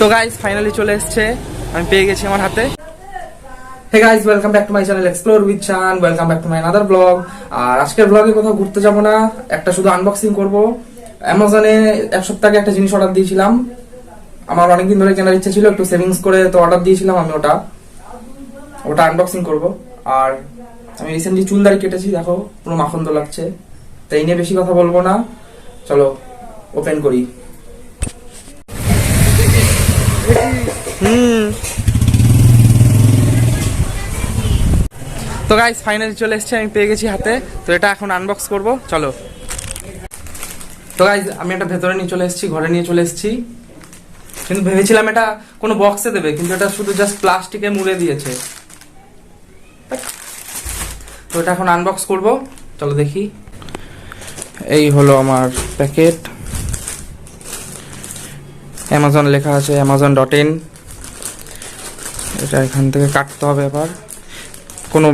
তো guys finally চলে এসেছে, আমি পেয়ে গেছি আমার হাতে। Hey guys, welcome back to my channel explore with Chan. Welcome back to my another vlog. আর আজকের ব্লগে কোথাও ঘুরতে যাব না, একটা শুধু আনবক্সিং করব। অ্যামাজনে এক সপ্তাহ আগে একটা জিনিস অর্ডার দিয়েছিলাম, আমার অনেকদিন ধরে কেনার ইচ্ছা ছিল, একটু সেভিংস করে তো অর্ডার দিয়েছিলাম আমি। ওটা আনবক্সিং করব। আর আমি রিসেন্টলি চুল দাড়ি কেটেছি, দেখো পুরো মাখন্দ লাগছে। তো এই নিয়ে বেশি কথা বলবো না, চলো ওপেন করি। তো গাইস ফাইনালি চলে এসেছে, আমি পেয়ে গেছি হাতে। তো এটা এখন আনবক্স করব, চলো। তো গাইস আমি এটা ভেতরে নিয়ে চলে এসেছি, ঘরে নিয়ে চলে এসেছি। কিন্তু ভেবেছিলাম এটা কোনো বক্সে দেবে, কিন্তু এটা শুধু জাস্ট প্লাস্টিকে মুড়ে দিয়েছে। তো এটা এখন আনবক্স করব, চলো দেখি। এই হলো আমার প্যাকেট, অ্যামাজন লেখা আছে, amazon.in। এটা এখান থেকে কাটতে হবে। আবার কোনো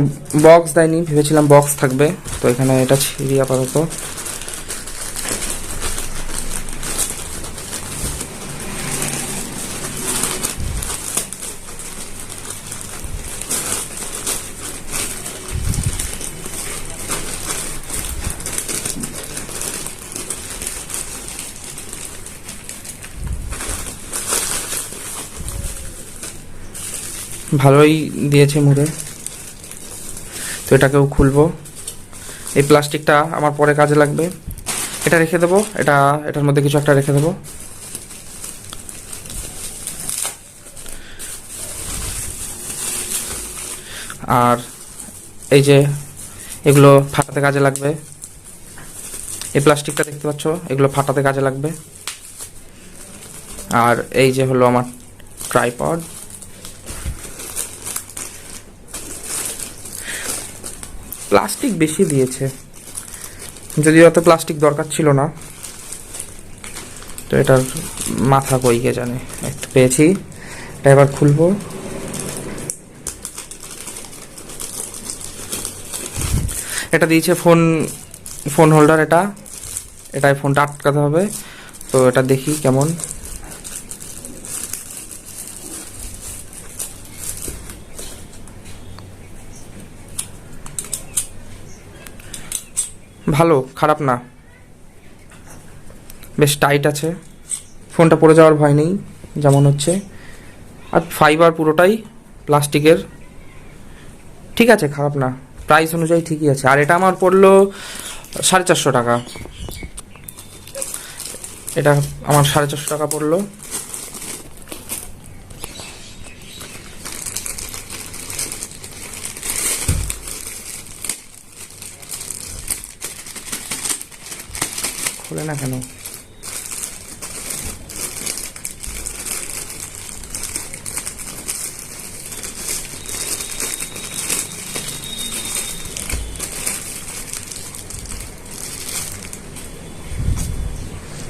বক্স দেয়নি, ভেবেছিলাম বক্স থাকবে। তো এখানে এটা ছিঁড়ি আপাতত। ভালোই দিয়েছে মুড়ে। তো এটাকেও খুলবো। এই প্লাস্টিকটা আমার পরে কাজে লাগবে, এটা রেখে দেবো। এটার মধ্যে কিছু একটা রেখে দেবো। আর এই যে এগুলো ফাটাতে কাজে লাগবে, এই প্লাস্টিকটা দেখতে পাচ্ছ, এগুলো ফাটাতে কাজে লাগবে। আর এই যে হলো আমার ট্রাইপড। প্লাস্টিক বেশি দিয়েছে, যদিও অত প্লাস্টিক দরকার ছিল না। তো এটার মাথা কই কে জানে, একটু পেয়েছি। এটা এবার খুলবো। এটা দিয়েছে ফোন হোল্ডার। এটাই ফোনটা আটকাতে হবে। তো এটা দেখি কেমন। ভালো, খারাপ না, বেশ টাইট আছে। ফোনটা পড়ে যাওয়ার ভয় নেই যেমন হচ্ছে। আর ফাইবার পুরোটাই প্লাস্টিকের, ঠিক আছে, খারাপ না। প্রাইস অনুযায়ী ঠিকই আছে। আর এটা আমার পড়লো 450 টাকা। এটা আমার 450 টাকা পড়লো। খুলে না কেন?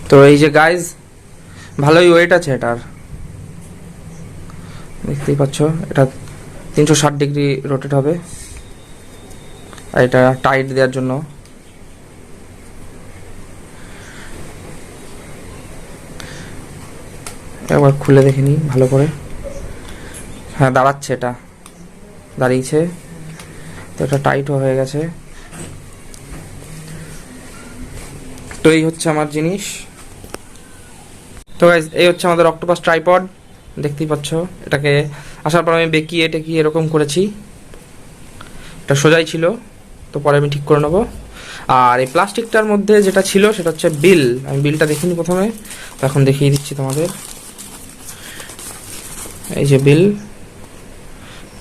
তো এই যে গাইজ, ভালোই ওয়েট আছে এটার, দেখতেই পাচ্ছ। এটা 360 ডিগ্রি রোটেট হবে। আর এটা টাইট দেওয়ার জন্য। একবার খুলে দেখে নিই ভালো করে। হ্যাঁ, দাঁড়াচ্ছে, এটা দাঁড়িয়েছে। তো এটা টাইটও হয়ে গেছে। তো এই হচ্ছে আমার জিনিস। তো গাইজ এই হচ্ছে আমাদের অক্টোপাস ট্রাইপড, দেখতেই পাচ্ছ। এটাকে আসার পর আমি বেঁকিয়ে টেকিয়ে এরকম করেছি। এটা সোজাই ছিল, তো পরে আমি ঠিক করে নেবো। আর এই প্লাস্টিকটার মধ্যে যেটা ছিল সেটা হচ্ছে বিল। আমি বিলটা দেখিনি প্রথমে, তো এখন দেখিয়ে দিচ্ছি তোমাদের। এই যে বিল,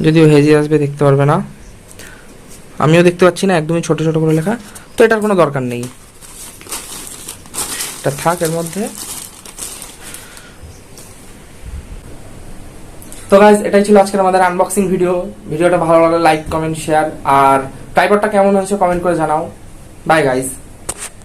যদিও হেজি আসবে, দেখতে পারবে না, আমিও দেখতে পাচ্ছি না, একদমই ছোট ছোট করে লেখা। তো এটার কোনো দরকার নেই, এটা থাক এর মধ্যে। তো গাইজ এটাই ছিল আজকের আমাদের আনবক্সিং ভিডিও। ভিডিওটা ভালো লাগলে লাইক, কমেন্ট, শেয়ার। আর ট্রাইপডটা কেমন হয়েছে কমেন্ট করে জানাও। By guys.